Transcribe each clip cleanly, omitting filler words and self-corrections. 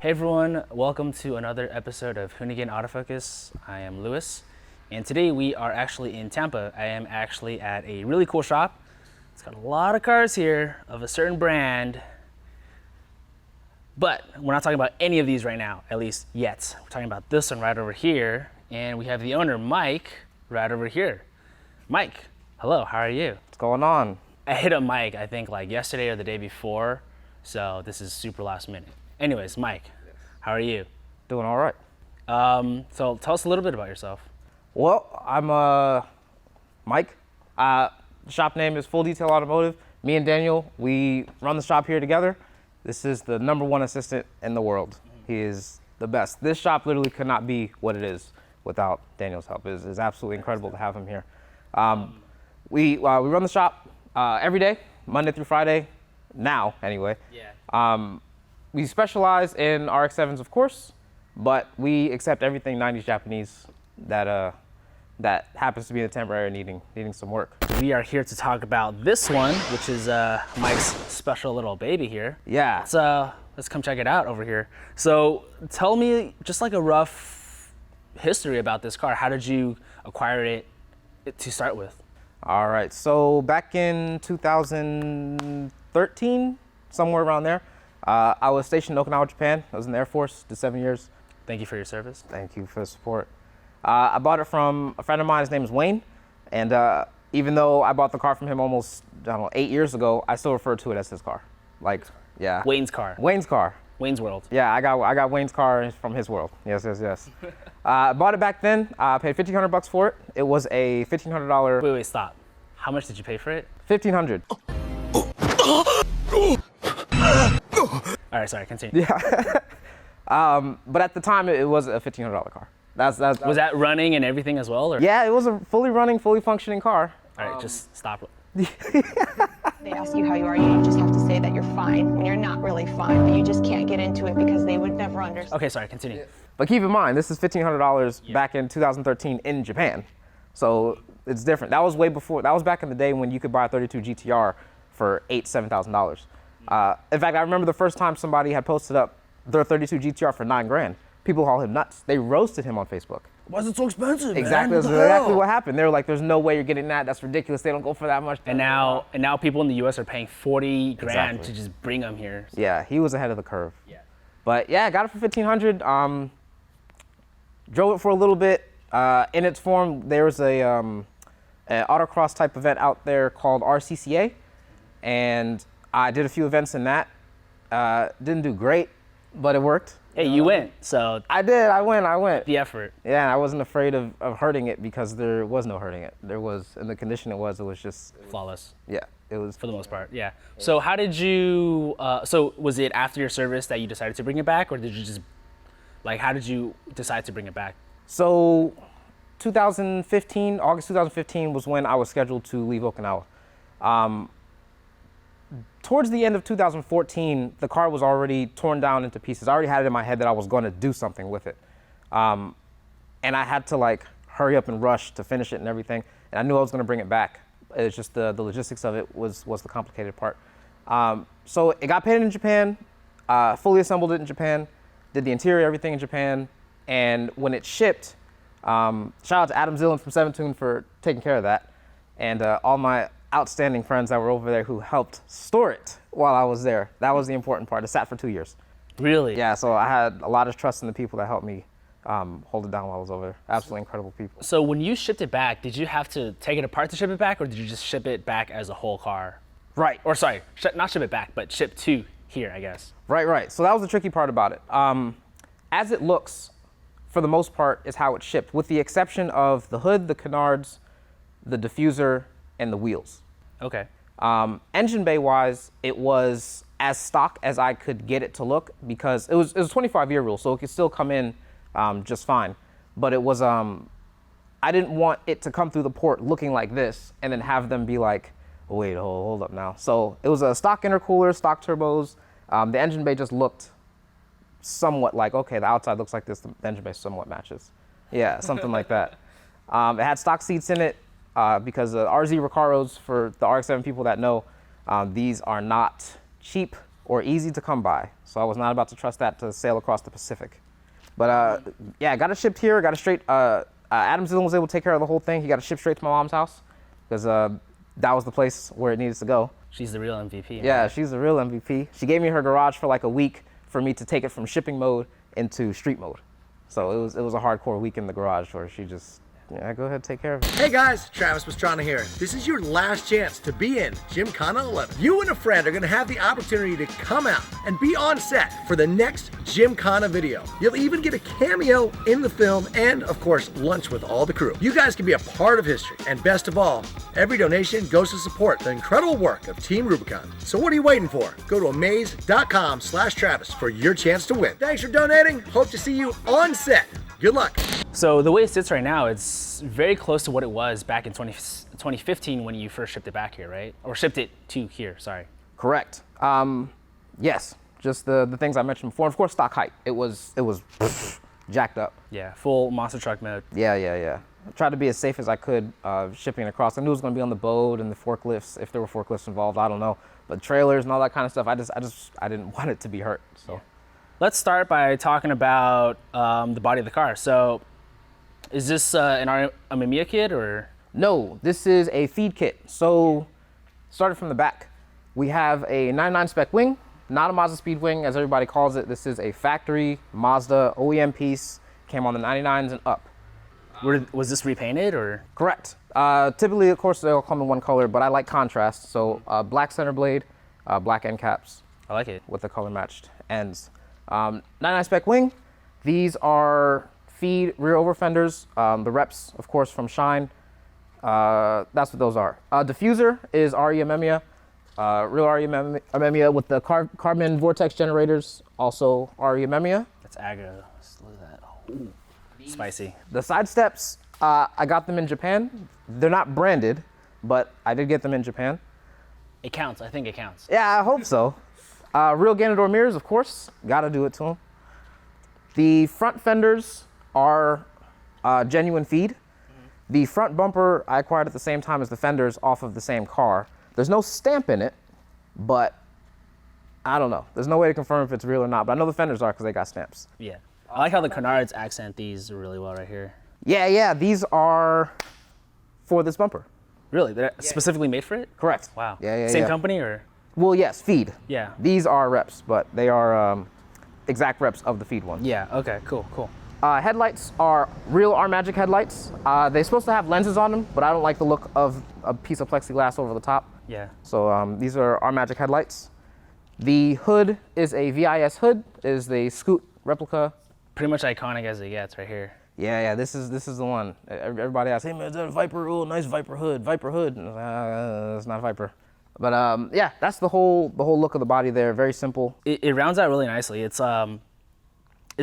Hey everyone, welcome to another episode of Hoonigan Autofocus. I am Lewis, and today we are actually in Tampa. I am actually at a really cool shop. It's got a lot of cars here of a certain brand, but we're not talking about any of these right now, at least yet. We're talking about this one right over here, and we have the owner, Mike, right over here. Mike, hello, how are you? What's going on? I hit up Mike, I think like yesterday or the day before, so this is super last minute. Anyways, Mike, how are you? Doing all right. So tell us a little bit about yourself. Well, I'm Mike. The shop name is Full Detail Automotive. Me and Daniel, we run the shop here together. This is the #1 assistant in the world. He is the best. This shop literally could not be what it is without Daniel's help. It's absolutely incredible to have him here. We run the shop every day, Monday through Friday, now anyway. Yeah. We specialize in RX-7s, of course, but we accept everything 90s Japanese that happens to be in the Tampa area needing some work. We are here to talk about this one, which is Mike's special little baby here. Yeah. Let's come check it out over here. So tell me just like a rough history about this car. How did you acquire it to start with? All right, so back in 2013, somewhere around there, I was stationed in Okinawa, Japan. I was in the Air Force, did 7 years. Thank you for your service. Thank you for the support. I bought it from a friend of mine. His name is Wayne. And even though I bought the car from him almost, 8 years ago, I still refer to it as his car. Like, yeah. Wayne's car. Wayne's car. Wayne's World. Yeah, I got Wayne's car from his world. Yes. I bought it back then. I paid $1,500 for it. It was a $1,500. Wait, stop. How much did you pay for it? $1,500. All right, sorry, continue. Yeah. But at the time, it was a $1,500 car. Was that running and everything as well? Or? Yeah, it was a fully running, fully functioning car. All right, just stop. They ask you how you are, you just have to say that you're fine when you're not really fine, but you just can't get into it because they would never understand. Okay, sorry, continue. But keep in mind, this is $1,500 back in 2013 in Japan. So it's different. That was way before, that was back in the day when you could buy a 32 GTR for $8,000-$7,000. In fact, I remember the first time somebody had posted up their 32 GTR for $9,000. People call him nuts. They roasted him on Facebook. Why is it so expensive, Exactly, man? that's exactly what happened. They were like, there's no way you're getting that. That's ridiculous. They don't go for that much. And now people in the U.S. are paying $40,000 Exactly. to just bring them here. Yeah, he was ahead of the curve. Yeah. But yeah, I got it for $1,500. Drove it for a little bit. In its form, there was an autocross type event out there called RCCA, and I did a few events in that. Didn't do great, but it worked. Hey, you went, so I did. I went. the effort. Yeah, and I wasn't afraid of hurting it because there was no hurting it. There was, in the condition it was just Flawless. Yeah, it was. For the most part, yeah. So how did you, so was it after your service that you decided to bring it back, or did you just, like, how did you decide to bring it back? So 2015, August 2015 was when I was scheduled to leave Okinawa. Towards the end of 2014, the car was already torn down into pieces. I already had it in my head that I was going to do something with it. And I had to like hurry up and rush to finish it and everything. And I knew I was going to bring it back. It's just the logistics of it was the complicated part. So it got painted in Japan, fully assembled it in Japan, did the interior, everything in Japan. And when it shipped, shout out to Adam Zillen from 7tune for taking care of that. And all my outstanding friends that were over there who helped store it while I was there. That was the important part. It sat for 2 years. Really? Yeah, so I had a lot of trust in the people that helped me hold it down while I was over there. Absolutely incredible people. So when you shipped it back, did you have to take it apart to ship it back, or did you just ship it back as a whole car? Right. Or sorry, not ship it back, but ship to here, I guess. Right. So that was the tricky part about it. As it looks, for the most part, is how it shipped, with the exception of the hood, the canards, the diffuser, and the wheels. Okay. Engine bay wise, it was as stock as I could get it to look, because it was a 25-year rule, so it could still come in just fine. But it was, I didn't want it to come through the port looking like this and then have them be like, oh, wait, hold up now. So it was a stock intercooler, stock turbos. The engine bay just looked somewhat like, okay, the outside looks like this, the engine bay somewhat matches. Yeah, something like that. It had stock seats in it. Because the RZ Recaros, for the RX-7 people that know, these are not cheap or easy to come by. So I was not about to trust that to sail across the Pacific. But yeah, I got it shipped here. Got it straight. Adam Zillen was able to take care of the whole thing. He got it shipped straight to my mom's house because that was the place where it needed to go. She's the real MVP. Yeah, man. she's the real MVP. She gave me her garage for like a week for me to take it from shipping mode into street mode. So it was a hardcore week in the garage where she just, yeah, go ahead, take care of it. Hey guys, Travis Pastrana here. This is your last chance to be in Gymkhana 11. You and a friend are gonna have the opportunity to come out and be on set for the next Gymkhana video. You'll even get a cameo in the film and, of course, lunch with all the crew. You guys can be a part of history, and best of all, every donation goes to support the incredible work of Team Rubicon. So what are you waiting for? Go to amaze.com/Travis for your chance to win. Thanks for donating. Hope to see you on set. Good luck. So the way it sits right now, it's very close to what it was back in 2015 when you first shipped it back here, right? Or shipped it to here, sorry. Correct. Yes, just the things I mentioned before. Of course, stock height. It was jacked up. Yeah, full monster truck mode. Yeah. I tried to be as safe as I could shipping it across. I knew it was going to be on the boat and the forklifts, if there were forklifts involved. I don't know, but trailers and all that kind of stuff. I didn't want it to be hurt. So. Yeah. Let's start by talking about the body of the car. So, is this an Mamiya kit or? No, this is a feed kit. So, started from the back. We have a 99 spec wing, not a Mazda speed wing as everybody calls it. This is a factory Mazda OEM piece. Came on the 99s and up. Was this repainted or? Correct. Typically, of course, they all come in one color, but I like contrast. So, black center blade, black end caps. I like it. With the color matched ends. 99 spec wing. These are feed rear over fenders. The reps, of course, from Shine. That's what those are. Diffuser is RE Mamiya, real RE Mamiya with the carbon vortex generators, also RE Mamiya. That's aggro. Look at that. Ooh. Spicy. The side steps, I got them in Japan. They're not branded, but I did get them in Japan. It counts. I think it counts. Yeah, I hope so. Real Ganador mirrors, of course. Gotta do it to them. The front fenders are genuine feed. The front bumper I acquired at the same time as the fenders off of the same car. There's no stamp in it, but I don't know. There's no way to confirm if it's real or not, but I know the fenders are because they got stamps. Yeah. I like how the canards accent these really well right here. Yeah, these are for this bumper. Really? They're specifically made for it? Correct. Wow. Yeah. Same company or? Well, yes, feed. Yeah. These are reps, but they are exact reps of the feed one. Yeah, okay, cool. Headlights are real R-Magic headlights. They're supposed to have lenses on them, but I don't like the look of a piece of plexiglass over the top. Yeah. So these are R-Magic headlights. The hood is a VIS hood, is the Scoot replica. Pretty much iconic as it gets right here. Yeah, this is the one. Everybody asks, hey man, is that a Viper? Oh, nice Viper hood. And it's not Viper. But yeah, that's the whole look of the body there. Very simple. It rounds out really nicely. It's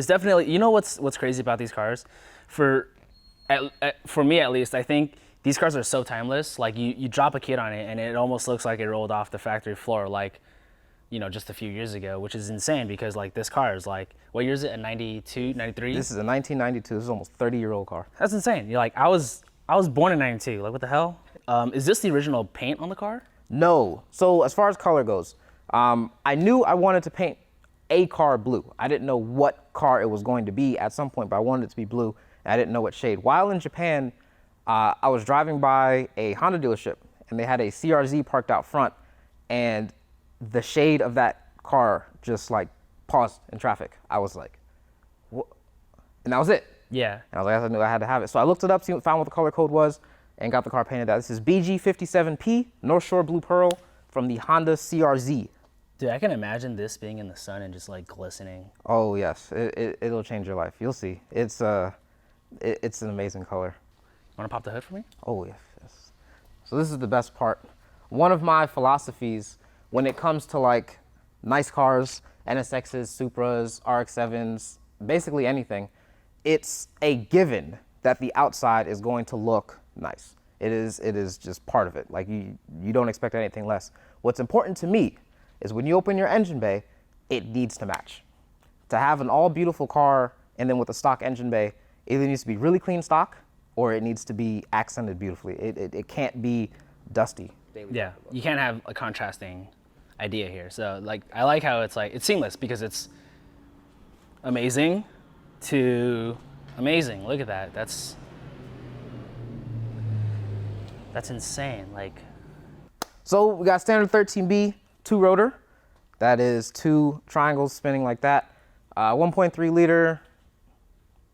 definitely, you know what's crazy about these cars? For me at least, I think these cars are so timeless. Like you drop a kit on it and it almost looks like it rolled off the factory floor like, you know, just a few years ago, which is insane because like this car is like, what year is it? A 92, 93? This is a 1992. This is almost 30-year-old car. That's insane. You're like, I was born in 92. Like, what the hell? Is this the original paint on the car? No. So as far as color goes, I knew I wanted to paint a car blue. I didn't know what car it was going to be at some point, but I wanted it to be blue, and I didn't know what shade. While in Japan, I was driving by a Honda dealership, and they had a CRZ parked out front, and the shade of that car just like paused in traffic. I was like, what? And that was it. Yeah. And I was like, I knew I had to have it. So I looked it up, found what the color code was, and got the car painted that. This is BG57P, North Shore Blue Pearl, from the Honda CRZ. Dude, I can imagine this being in the sun and just like glistening. Oh yes, it'll change your life. You'll see. It's an amazing color. Want to pop the hood for me? Oh yes. So this is the best part. One of my philosophies when it comes to like nice cars, NSXs, Supras, RX-7s, basically anything, it's a given that the outside is going to look nice. It is just part of it. Like you don't expect anything less. What's important to me is when you open your engine bay, it needs to match. To have an all beautiful car and then with a stock engine bay, it either needs to be really clean stock or it needs to be accented beautifully. It can't be dusty. Yeah, you can't have a contrasting. idea here. So like I like how it's like it's seamless because it's amazing to amazing. Look at that. That's insane. Like, so we got standard 13B, 2-rotor. That is 2 triangles spinning like that. 1.3 liter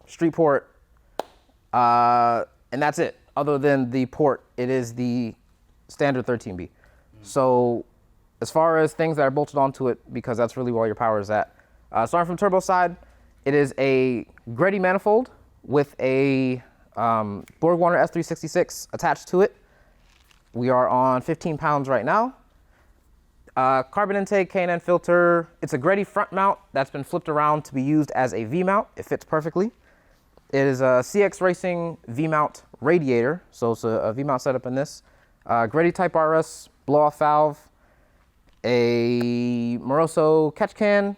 street port, and that's it. Other than the port, it is the standard 13B. So as far as things that are bolted onto it, because that's really where your power is at. Starting from turbo side, it is a Grady manifold with a Borg-Warner S366 attached to it. We are on 15 pounds right now. Carbon intake, K&N filter. It's a Grady front mount that's been flipped around to be used as a V-mount. It fits perfectly. It is a CX Racing V-mount radiator, so it's a V-mount setup in this. Grady Type RS blow-off valve, a Moroso catch can.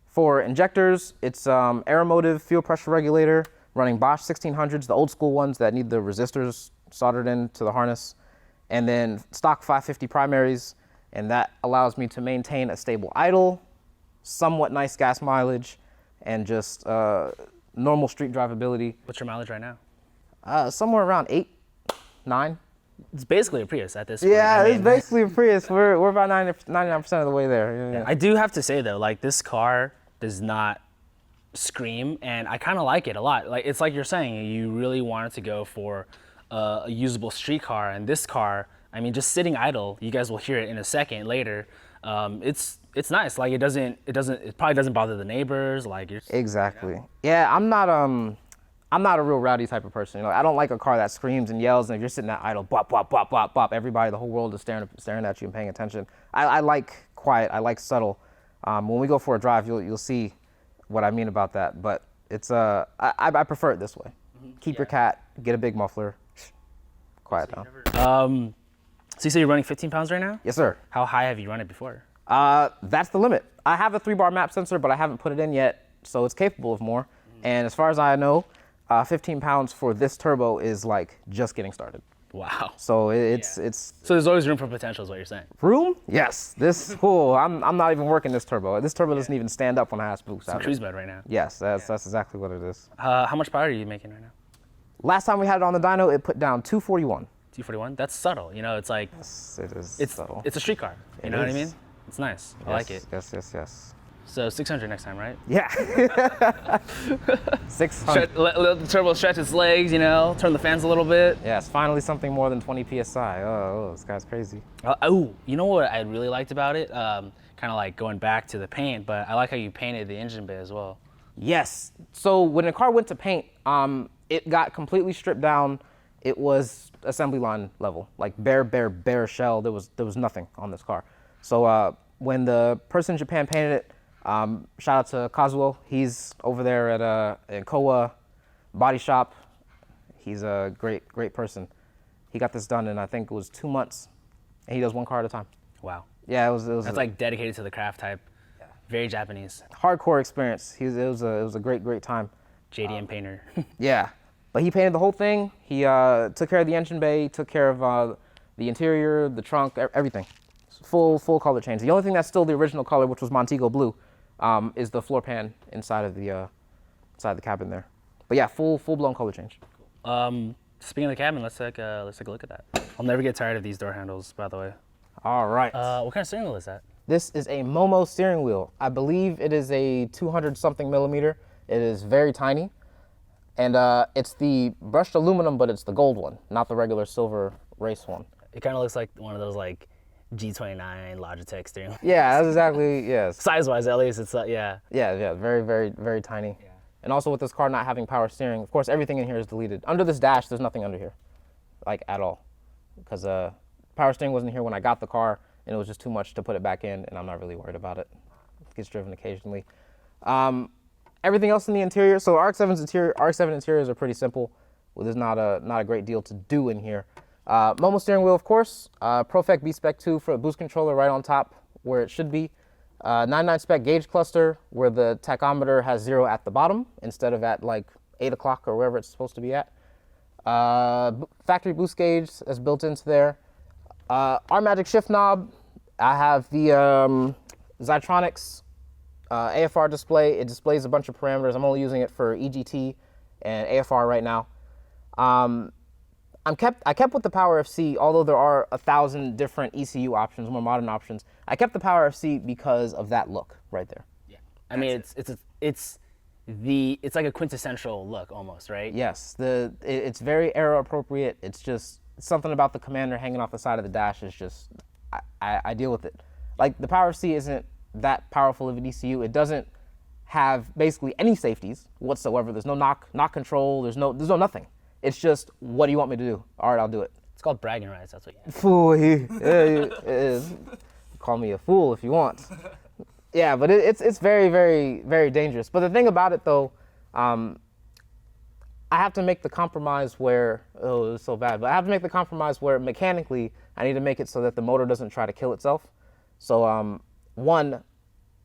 For injectors, it's Aeromotive fuel pressure regulator running Bosch 1600s, the old school ones that need the resistors soldered into the harness. And then stock 550 primaries, and that allows me to maintain a stable idle, somewhat nice gas mileage, and just normal street drivability. what's your mileage right now? Somewhere around 8, 9. It's basically a Prius at this point. Yeah, I it's mean, basically a Prius. We're about 99% of the way there. Yeah. I do have to say though, like this car does not scream, and I kind of like it a lot. Like it's like you're saying, you really wanted to go for a usable street car, and this car, I mean, just sitting idle, you guys will hear it in a second later. It's nice. Like it probably doesn't bother the neighbors. Like you're Exactly. Yeah, I'm not a real rowdy type of person. You know, I don't like a car that screams and yells, and if you're sitting at idle, bop, bop, bop, bop, bop, everybody, the whole world is staring at you and paying attention. I like quiet. I like subtle. When we go for a drive, you'll see what I mean about that. But it's I prefer it this way. Keep your cat, get a big muffler, quiet down. So you say you're running 15 pounds right now? Yes, sir. How high have you run it before? That's the limit. I have a 3-bar map sensor, but I haven't put it in yet, so it's capable of more. And as far as I know, 15 pounds for this turbo is like just getting started. Wow. So it's So there's always room for potential is what you're saying. room. Yes, this cool. I'm not even working this turbo. This turbo doesn't even stand up when I have spooks out. Cruise mode right now. Yes, that's exactly what it is. How much power are you making right now? Last time we had it on the dyno, it put down 241. 241? That's subtle. You know, it's like, Yes, it is it's subtle. it's a street car. You It know what I is. mean? It's nice. I like it. Yes. So 600 next time, right? Yeah. 600. Let the turbo stretch its legs, you know, turn the fans a little bit. Yes, finally something more than 20 PSI. Oh, this guy's crazy. Oh, you know what I really liked about it? Kind of like going back to the paint, but I like how you painted the engine bay as well. Yes. So when the car went to paint, it got completely stripped down. It was assembly line level, like bare shell. There was nothing on this car. So when the person in Japan painted it, shout out to Kazuo. He's over there at Kowa Body Shop. He's a great person. He got this done in I think it was 2 months, and he does one car at a time. Wow. Yeah, it was That's like dedicated to the craft type. Very Japanese. hardcore experience. It was a great time. JDM painter. Yeah, but he painted the whole thing. He took care of the engine bay, took care of the interior, the trunk, everything. Full color change. The only thing that's still the original color, which was Montego blue, is the floor pan inside of the cabin there. But yeah, full blown color change. Speaking of the cabin, let's take a look at that. I'll never get tired of these door handles, by the way. All right. What kind of steering wheel is that? This is a Momo steering wheel. I believe it is a 200 something millimeter. It is very tiny. And it's the brushed aluminum, but it's the gold one, not the regular silver race one. It kind of looks like one of those like G29 Logitech steering wheels. Yeah, that's exactly, yes. Size-wise, at least, it's Yeah, very tiny. Yeah. And also with this car not having power steering, of course, everything in here is deleted. Under this dash, there's nothing under here, like at all. Because power steering wasn't here when I got the car, and it was just too much to put it back in, and I'm not really worried about it. It gets driven occasionally. Everything else in the interior, so RX-7 interiors are pretty simple. Well, there's not a great deal to do in here. Momo steering wheel, of course. Profec B-Spec 2 for a boost controller right on top where it should be. 99 spec gauge cluster where the tachometer has 0 at the bottom instead of at like 8 o'clock or wherever it's supposed to be at. Factory boost gauge that's built into there. Our magic shift knob, I have the Zytronics AFR display. It displays a bunch of parameters. I'm only using it for EGT and AFR right now. I kept with the Power FC, although there are 1,000 different ECU options, more modern options. I kept the Power FC because of that look right there. Yeah. I mean, it's like a quintessential look almost, right? Yes. It's very era appropriate. It's just something about the Commander hanging off the side of the dash is just, I deal with it. Like the Power FC isn't that powerful of an ECU. It doesn't have basically any safeties whatsoever. There's no knock control. There's no nothing. It's just, what do you want me to do? All right, I'll do it. It's called bragging rights. That's what you Fool, it is. Call me a fool if you want. Yeah, but it's very, very, very dangerous. But the thing about it, though, I have to make the compromise where, oh, it's so bad, but I have to make the compromise where mechanically I need to make it so that the motor doesn't try to kill itself. So, one,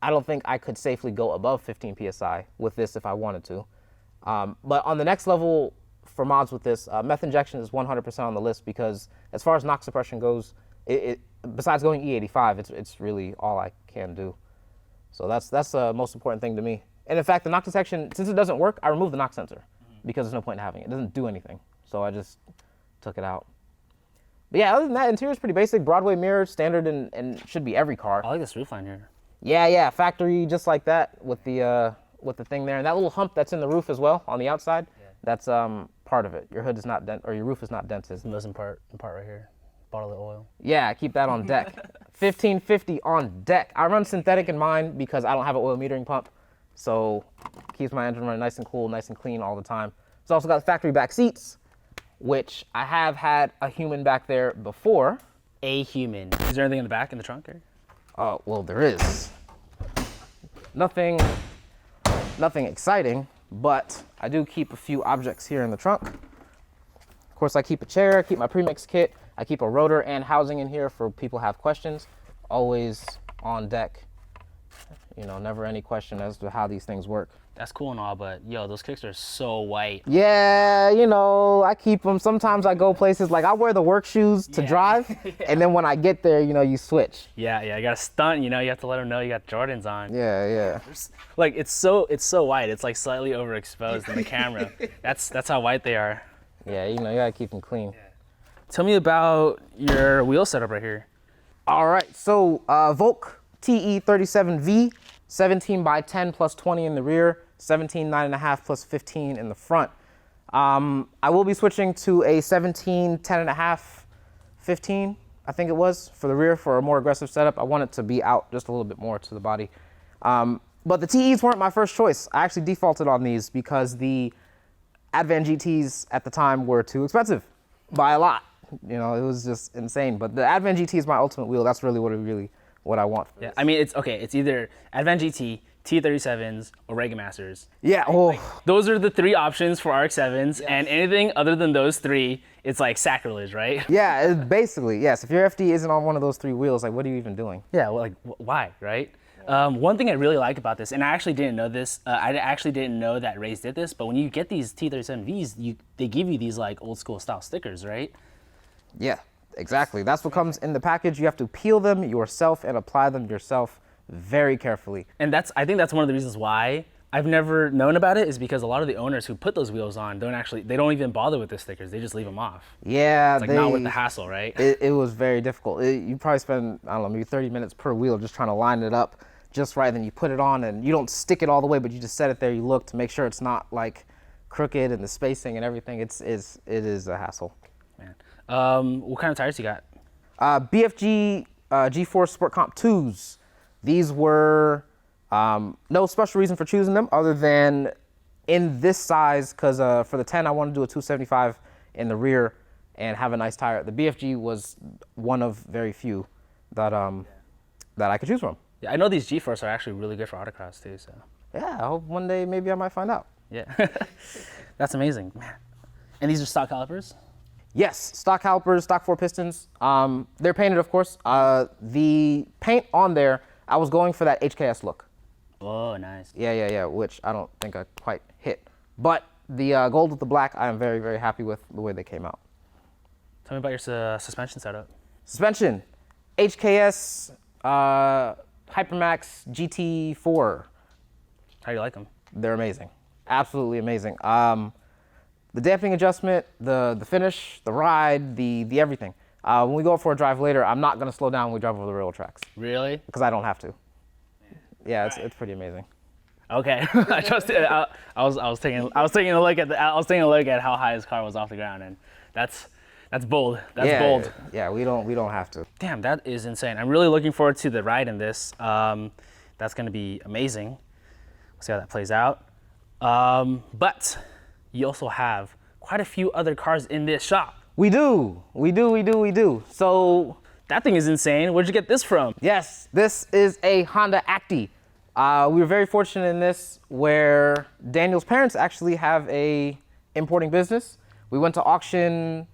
I don't think I could safely go above 15 PSI with this if I wanted to. But on the next level, for mods with this, meth injection is 100% on the list because as far as knock suppression goes, it besides going E85, it's really all I can do. So that's the most important thing to me. And in fact, the knock detection, since it doesn't work, I removed the knock sensor because there's no point in having it. It doesn't do anything. So I just took it out. But yeah, other than that, interior is pretty basic. Broadway mirror, standard, and should be every car. I like this roofline here. Yeah, factory just like that with the thing there, and that little hump that's in the roof as well on the outside. Yeah. That's part of it. Your hood is not or your roof is not dented. The most important part right here. Bottle of oil. Yeah, keep that on deck. 1550 on deck. I run synthetic in mine because I don't have an oil metering pump, so keeps my engine running nice and cool, nice and clean all the time. It's also got factory back seats, which I have had a human back there before. A human. Is there anything in the back in the trunk? Or? Oh, well, there is. Nothing exciting, but I do keep a few objects here in the trunk. Of course, I keep a chair, I keep my premix kit, I keep a rotor and housing in here for people who have questions. Always on deck. You know, never any question as to how these things work. That's cool and all, but yo, those kicks are so white. Yeah, you know, I keep them. Sometimes I go places, like I wear the work shoes to drive, and then when I get there, you know, you switch. Yeah, you got to stunt, you know, you have to let them know you got Jordans on. Yeah. Like, it's so white, it's like slightly overexposed in the camera. That's how white they are. Yeah, you know, you gotta keep them clean. Yeah. Tell me about your wheel setup right here. All right, so Volk TE37V, 17 by 10 plus 20 in the rear, 17 9.5 plus 15 in the front. I will be switching to a 17 10.5 15, I think it was, for the rear for a more aggressive setup. I want it to be out just a little bit more to the body. But the TEs weren't my first choice. I actually defaulted on these because the Advan GTs at the time were too expensive by a lot. You know, it was just insane. But the Advan GT is my ultimate wheel. That's really what I want. Yeah, I mean, it's either Advan GT, T37s, or Rega Masters. Yeah, oh. Those are the three options for RX-7s, and anything other than those three, it's like sacrilege, right? Yeah, it's basically, yes. If your FD isn't on one of those three wheels, like, what are you even doing? Yeah, well, like, why, right? One thing I really like about this, and I actually didn't know this, I actually didn't know that Rays did this, but when you get these T37Vs, they give you these like old school style stickers, right? Yeah, exactly. That's what comes in the package. You have to peel them yourself and apply them yourself very carefully. And I think that's one of the reasons why I've never known about it, is because a lot of the owners who put those wheels on they don't even bother with the stickers. They just leave them off. Yeah, it's like not worth the hassle, right? It was very difficult. You probably spend, I don't know, maybe 30 minutes per wheel just trying to line it up just right. Then you put it on and you don't stick it all the way, but you just set it there. You look to make sure it's not like crooked and the spacing and everything. It is a hassle. Man. What kind of tires you got? BFG G-Force Sport Comp 2s. These were no special reason for choosing them other than in this size, because for the 10 I wanted to do a 275 in the rear and have a nice tire. The BFG was one of very few that I could choose from. Yeah, I know these G-Force are actually really good for autocross too. So yeah, I hope one day maybe I might find out. Yeah, that's amazing, man. And these are stock calipers? Yes, stock calipers, stock 4 pistons. They're painted, of course. The paint on there, I was going for that HKS look. Oh, nice. Yeah, which I don't think I quite hit. But the gold with the black, I am very, very happy with the way they came out. Tell me about your suspension setup. Suspension, HKS Hypermax GT4. How do you like them? They're amazing. Absolutely amazing. The damping adjustment, the finish, the ride, the everything. When we go for a drive later, I'm not going to slow down when we drive over the railroad tracks. Really? Because I don't have to. Yeah, it's pretty amazing. Okay. I was taking a look at how high his car was off the ground, and that's bold. That's bold. Yeah, we don't have to. Damn, that is insane. I'm really looking forward to the ride in this. That's going to be amazing. We'll see how that plays out. But you also have quite a few other cars in this shop. We do. So That thing is insane. Where'd you get this from? yes, this is a Honda Acti. We were very fortunate in this where Daniel's parents actually have a importing business. We went to auction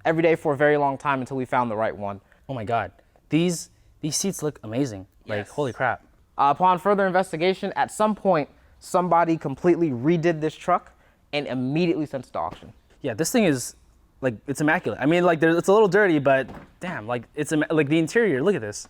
every day for a very long time until we found the right one. Oh my God. These seats look amazing. Like, Yes. holy crap. Upon further investigation, at some point, somebody completely redid this truck and immediately sent it to auction. Yeah, this thing is, like, it's immaculate. I mean, like, it's a little dirty, but damn, like, like the interior, look at this.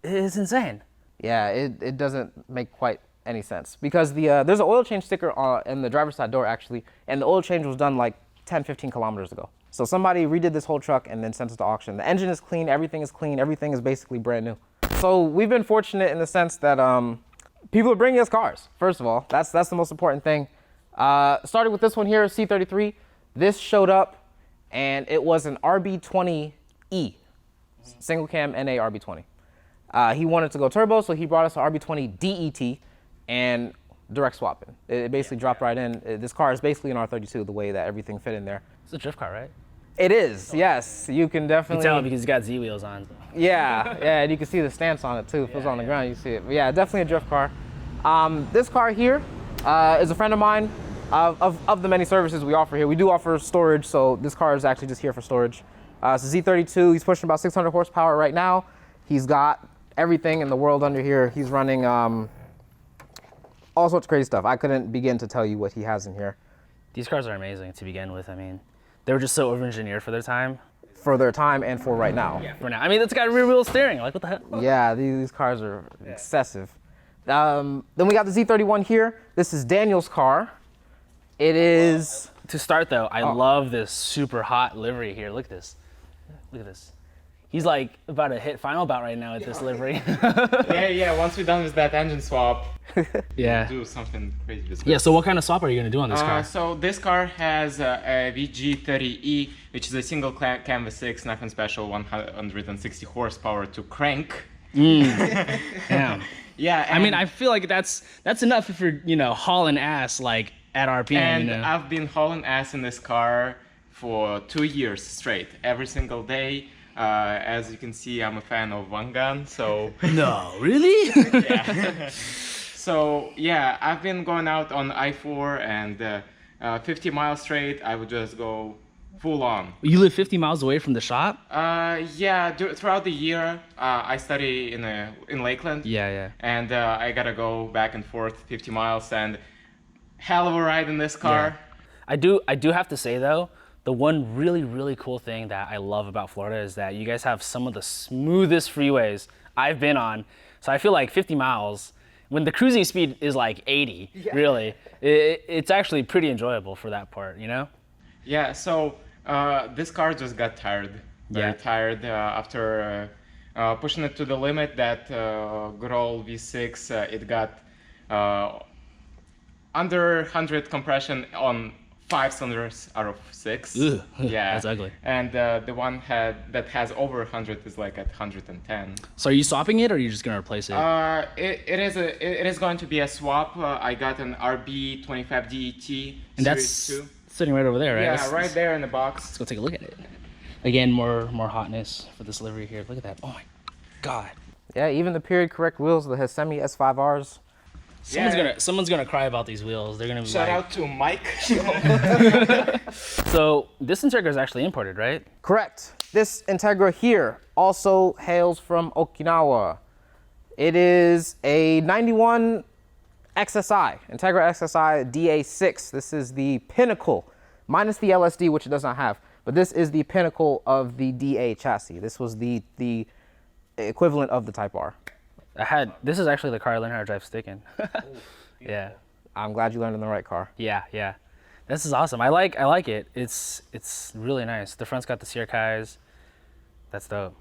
It's insane. Yeah, it doesn't make quite any sense because there's an oil change sticker in the driver's side door actually, and the oil change was done like 10, 15 kilometers ago. So somebody redid this whole truck and then sent it to auction. The engine is clean, everything is basically brand new. So we've been fortunate in the sense that people are bringing us cars, first of all. That's the most important thing. Started with this one here, C33. This showed up and it was an RB20E, single cam NA RB20. He wanted to go turbo, so he brought us an RB20 DET and direct swapping. It basically dropped right in. This car is basically an R32, the way that everything fit in there. It's a drift car, right? It is, yes. You can You definitely can tell because it's got Z wheels on. Yeah, and you can see the stance on it too. If it was on the ground, you see it. But yeah, definitely a drift car. This car here is a friend of mine. Of the many services we offer here, we do offer storage, so this car is actually just here for storage. It's a Z32. He's pushing about 600 horsepower right now. He's got everything in the world under here. He's running all sorts of crazy stuff. I couldn't begin to tell you what he has in here. These cars are amazing to begin with. I mean, they were just so over-engineered for their time. For their time and for right now. For now. I mean, it's got rear wheel steering. Like, what the hell? Yeah, these cars are excessive. Then we got the Z31 here. This is Daniel's car. It is... To start, though, I love this super hot livery here. Look at this. Look at this. He's like about to hit final bout right now with this livery. Yeah. Once we're done with that engine swap, Yeah. do something crazy with this. Yeah, so what kind of swap are you going to do on this car? So this car has a VG30E, which is a single cam V6, nothing special, 160 horsepower to crank. Damn. Yeah. I mean, I feel like that's enough if you're, hauling ass like at RPM, And I've been hauling ass in this car for 2 years straight, every single day. As you can see, I'm a fan of one gun, so... No, really? Yeah. So, yeah, I've been going out on I-4 and 50 miles straight, I would just go full on. You live 50 miles away from the shop? Yeah, throughout the year, I study in Lakeland. Yeah. And I gotta go back and forth 50 miles and hell of a ride in this car. Yeah. I do have to say, though, the one really, really cool thing that I love about Florida is that you guys have some of the smoothest freeways I've been on. So I feel like 50 miles, when the cruising speed is like 80, really, it's actually pretty enjoyable for that part, Yeah, so this car just got tired. Very tired after pushing it to the limit. That good old V6, it got under 100 compression on 5 cylinders out of 6. Ugh, yeah, that's ugly. And the one that has over 100 is like at 110. So are you swapping it or are you just going to replace it? It is going to be a swap. I got an RB25 DET And that's Series 2. sitting right over there, right? Yeah, right there in the box. Let's go take a look at it. Again, more hotness for this livery here. Look at that. Oh my God. Yeah, even the period correct wheels, the Hesemi S5Rs. Someone's gonna cry about these wheels. They're gonna be Shout like, out to Mike. So this Integra is actually imported, right? Correct. This Integra here also hails from Okinawa. It is a 91 XSI, Integra XSI DA6. This is the pinnacle, minus the LSD, which it does not have. But this is the pinnacle of the DA chassis. This was the equivalent of the Type R. This is actually the car I learned how to drive stick in. Yeah. I'm glad you learned in the right car. Yeah. This is awesome. I like it. It's really nice. The front's got the Sierkais. That's dope.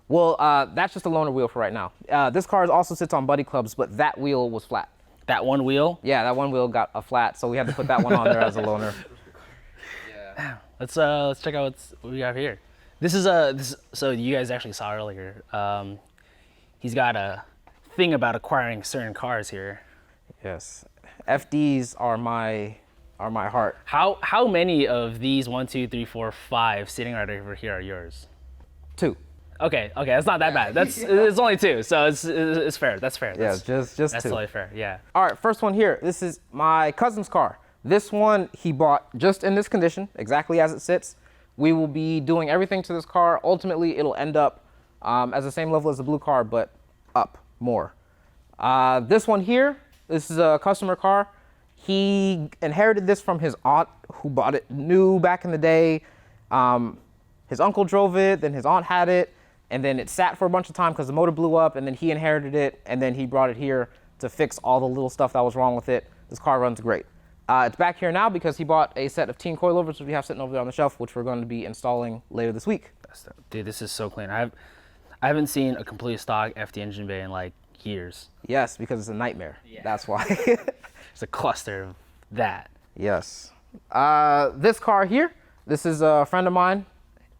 Well, that's just a loaner wheel for right now. This car also sits on buddy clubs, but that wheel was flat. That one wheel? Yeah, that one wheel got a flat, so we had to put that one on there as a loaner. Yeah. Let's check out what we got here. This is so you guys actually saw earlier. He's got a thing about acquiring certain cars here. Yes, FDs are my heart. How many of these 1, 2, 3, 4, 5 sitting right over here are yours? 2. Okay, that's not that bad. It's only 2, so it's fair. That's fair. Yeah, just 2. That's totally fair. Yeah. All right, first one here. This is my cousin's car. This one he bought just in this condition, exactly as it sits. We will be doing everything to this car. Ultimately, it'll end up as the same level as the blue car, but up more. This one here, this is a customer car. He inherited this from his aunt who bought it new back in the day. His uncle drove it, then his aunt had it, and then it sat for a bunch of time because the motor blew up, and then he inherited it, and then he brought it here to fix all the little stuff that was wrong with it. This car runs great. It's back here now because he bought a set of teen coilovers, which we have sitting over there on the shelf, which we're going to be installing later this week. Dude, this is so clean. I haven't seen a complete stock FD engine bay in like years. Yes, because it's a nightmare. Yeah. That's why. It's a cluster of that. Yes. This car here, this is a friend of mine,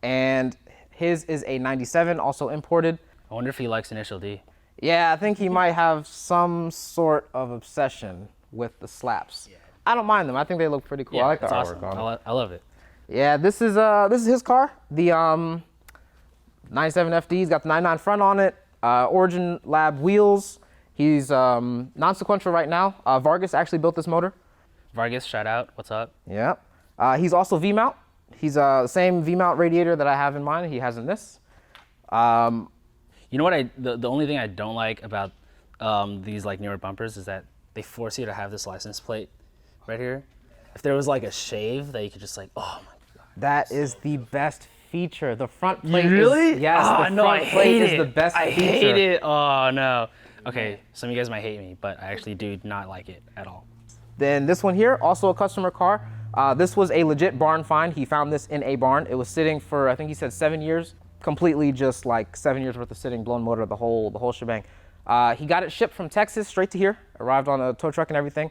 and his is a 97, also imported. I wonder if he likes Initial D. Yeah, I think he might have some sort of obsession with the slaps. Yeah. I don't mind them. I think they look pretty cool. Yeah, I like the it's artwork awesome. on it. I love it. Yeah, this is his car. The 97 FD's got the 99 front on it. Origin Lab wheels. He's non-sequential right now. Vargas actually built this motor. Vargas, shout out. What's up? Yeah. He's also V-mount. He's the same V-mount radiator that I have in mind. He has in this. You know what? The only thing I don't like about these like newer bumpers is that they force you to have this license plate right here. If there was like a shave that you could just like, oh my god. That is the best feature. The front plate. Really? Is, yes. Oh, the no, front I plate hate is it. the best I feature. hate it. Oh no. Okay, some of you guys might hate me, but I actually do not like it at all. Then this one here, also a customer car. This was a legit barn find. He found this in a barn. It was sitting for, I think he said 7 years. Completely just like 7 years worth of sitting, blown motor, the whole shebang. He got it shipped from Texas straight to here, arrived on a tow truck and everything.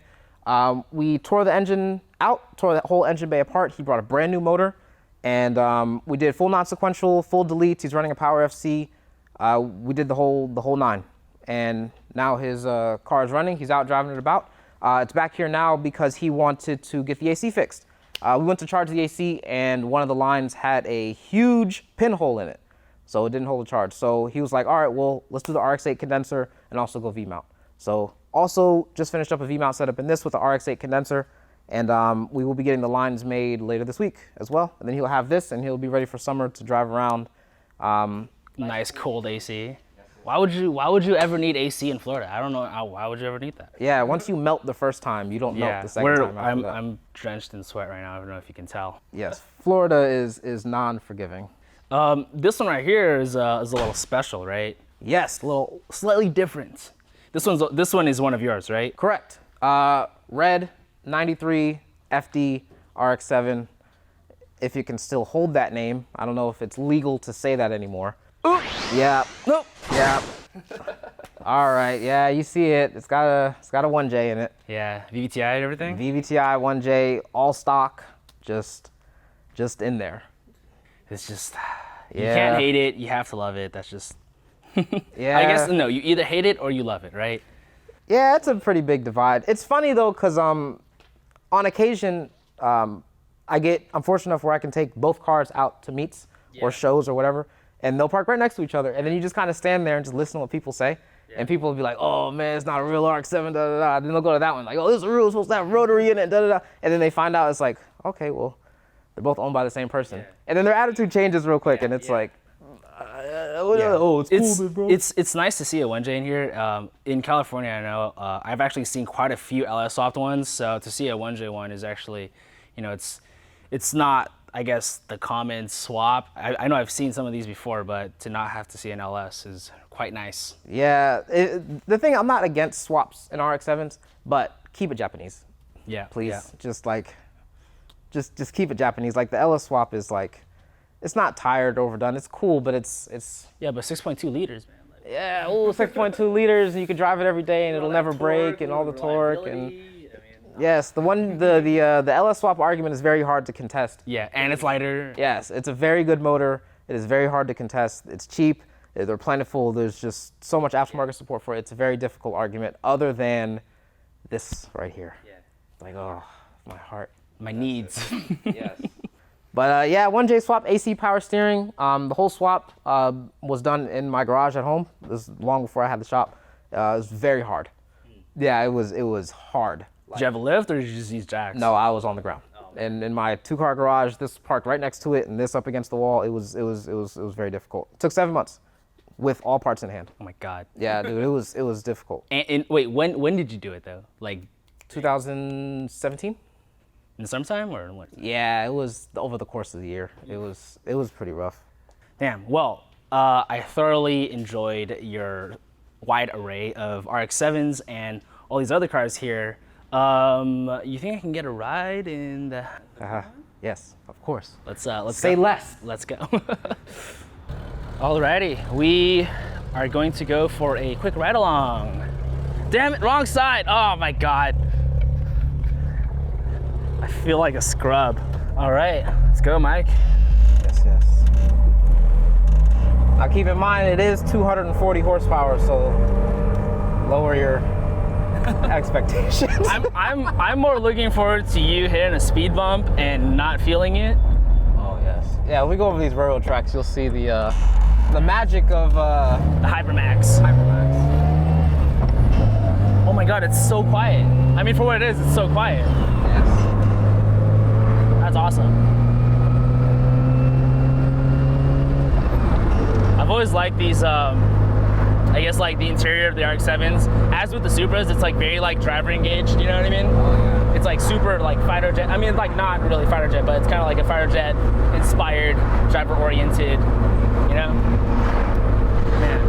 We tore the engine out, tore that whole engine bay apart. He brought a brand new motor, and we did full non-sequential, full deletes. He's running a Power FC. We did the whole 9. And now his car is running. He's out driving it about. It's back here now because he wanted to get the AC fixed. We went to charge the AC, and one of the lines had a huge pinhole in it, so it didn't hold the charge. So he was like, all right, well, let's do the RX-8 condenser and also go V-mount. So also just finished up a V-mount setup in this with the RX-8 condenser, and we will be getting the lines made later this week as well. And then he'll have this, and he'll be ready for summer to drive around. Nice cold AC. Why would you ever need AC in Florida? I don't know. Why would you ever need that? Yeah, once you melt the first time, you don't melt the second time after that. I'm drenched in sweat right now. I don't know if you can tell. Yes, Florida is non-forgiving. This one right here is a little special, right? Yes. A little slightly different. This one is one of yours, right? Correct. Red 93 FD RX-7. If you can still hold that name, I don't know if it's legal to say that anymore. Ooh. Yeah. Nope. Yeah. All right. Yeah, you see it. It's got a 1J in it. Yeah. VVTI and everything. VVTI 1J, all stock, just in there. It's just Yeah. You can't hate it. You have to love it. That's just. Yeah. I guess no. You either hate it or you love it, right? Yeah, it's a pretty big divide. It's funny though, cause on occasion, I'm fortunate enough where I can take both cars out to meets or shows or whatever, and they'll park right next to each other, and then you just kind of stand there and just listen to what people say, and people will be like, oh man, it's not a real RX-7, da da da. Then they'll go to that one like, oh, this is real, it's supposed to have rotary in it, da da da. And then they find out it's like, okay, well, they're both owned by the same person, and then their attitude changes real quick, and it's like, oh, it's cool, bro. It's nice to see a 1J in here. In California, I know I've actually seen quite a few LS Soft ones, so to see a 1J one is actually, it's not, I guess, the common swap. I know I've seen some of these before, but to not have to see an LS is quite nice. Yeah, the thing, I'm not against swaps in RX-7s, but keep it Japanese, Yeah, please. yeah. Just like, just keep it Japanese. Like the LS swap is like, it's not tired, overdone. It's cool, but it's Yeah, but 6.2 liters, man. Like, yeah, 6.2 liters, and you can drive it every day, and it'll never break, and all the torque, and yes, the LS swap argument is very hard to contest. yeah, and it's lighter. Yes, it's a very good motor. It is very hard to contest. It's cheap. They're plentiful. There's just so much aftermarket support for it. It's a very difficult argument, other than this right here. Yeah. Like, oh, my heart. My needs. Yes. But yeah, 1J swap, AC power steering. The whole swap was done in my garage at home. This was long before I had the shop. It was very hard. Yeah, it was hard. Did you have a lift or did you just use jacks? No, I was on the ground. And in my 2-car garage, this parked right next to it, and this up against the wall. It was very difficult. It took 7 months, with all parts in hand. Oh my God. Yeah, dude, it was difficult. And wait, when did you do it though? Like 2017. in the summertime or what? Yeah, it was over the course of the year. It was pretty rough. Damn. Well, I thoroughly enjoyed your wide array of RX-7s and all these other cars here. You think I can get a ride in the? Yes, of course. Let's Say go. less. Let's go. Alrighty, we are going to go for a quick ride along. Damn it, wrong side. Oh my God. I feel like a scrub. All right, let's go, Mike. Yes. Now keep in mind, it is 240 horsepower, so lower your expectations. I'm more looking forward to you hitting a speed bump and not feeling it. Oh yes. Yeah, when we go over these railroad tracks, you'll see the magic of The Hypermax. Oh my God, it's so quiet. I mean, for what it is, it's so quiet. Yes. That's awesome. I've always liked these, I guess like the interior of the RX-7s. As with the Supras, it's like very like driver engaged, you know what I mean? Oh yeah. It's like super like fighter jet. I mean, like not really fighter jet, but it's kind of like a fighter jet inspired, driver oriented, you know? Man.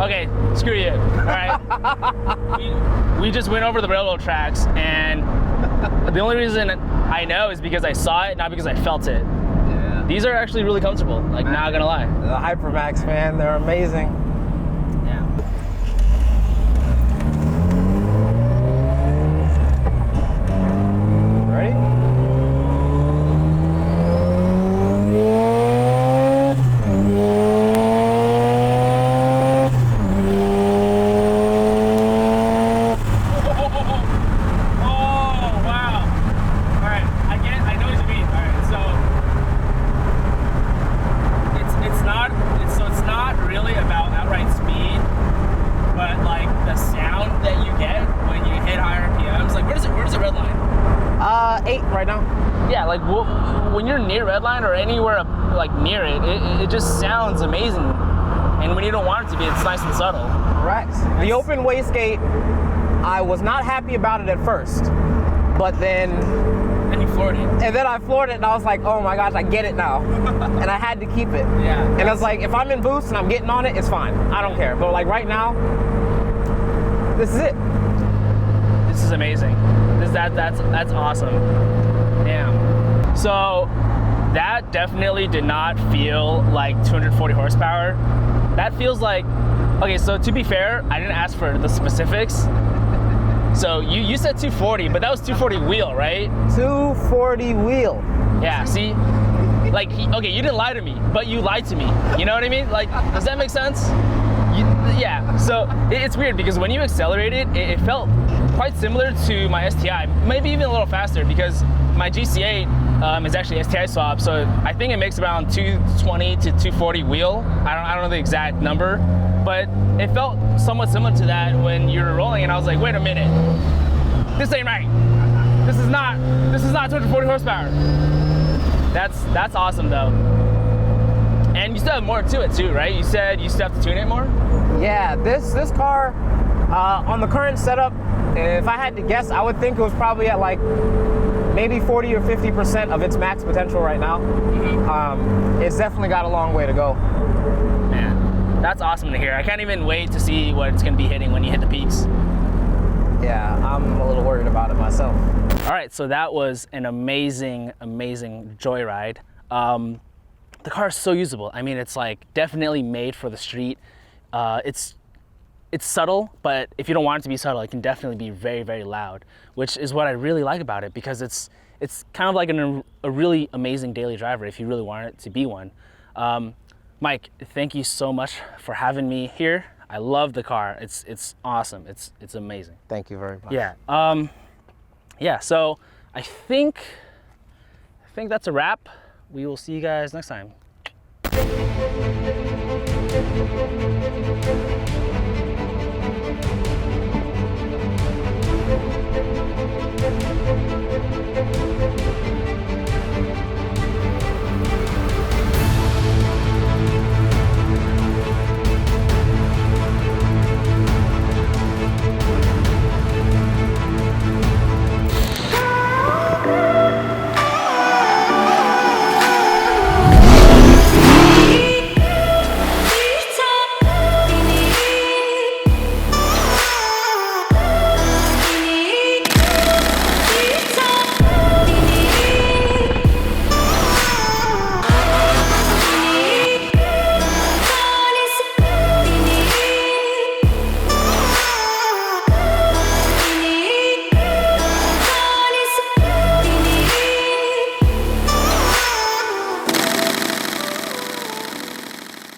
Okay, screw you. All right. we just went over the railroad tracks, and the only reason I know is because I saw it, not because I felt it. Yeah. These are actually really comfortable, like not gonna lie. The Hypermax, man, they're amazing. Yeah. Ready? Right now? Yeah, like when you're near Redline or anywhere like near it, it just sounds amazing. And when you don't want it to be, it's nice and subtle. Correct. The open wastegate, I was not happy about it at first, but then... And you floored it. And then I floored it and I was like, oh my gosh, I get it now. And I had to keep it. Yeah. And I was like, if I'm in boost and I'm getting on it, it's fine. I don't care. But like right now, this is it. This is amazing. That's awesome. Damn. So that definitely did not feel like 240 horsepower. That feels like, okay, so to be fair, I didn't ask for the specifics. So you said 240, but that was 240 wheel, right? 240 wheel. Yeah, see? Like, okay, you didn't lie to me, but you lied to me. You know what I mean? Like, does that make sense? Yeah, so it's weird because when you accelerated, it felt quite similar to my STI, maybe even a little faster because my GC8 is actually STI swap, so I think it makes around 220 to 240 wheel. I don't know the exact number, but it felt somewhat similar to that when you were rolling, and I was like, wait a minute, this ain't right. This is not 240 horsepower. That's awesome though. And you still have more to it too, right? You said you still have to tune it more? Yeah, this car, on the current setup, if I had to guess, I would think it was probably at like maybe 40 or 50% of its max potential right now. Mm-hmm. It's definitely got a long way to go. Man. That's awesome to hear. I can't even wait to see what it's gonna be hitting when you hit the peaks. Yeah, I'm a little worried about it myself. All right, so that was an amazing, amazing joyride. The car is so usable. I mean, it's like definitely made for the street. It's subtle, but if you don't want it to be subtle, it can definitely be very, very loud, which is what I really like about it, because it's kind of like a really amazing daily driver if you really want it to be one. Mike, thank you so much for having me here. I love the car. It's awesome. It's amazing. Thank you very much. Yeah. Yeah. So I think that's a wrap. We will see you guys next time.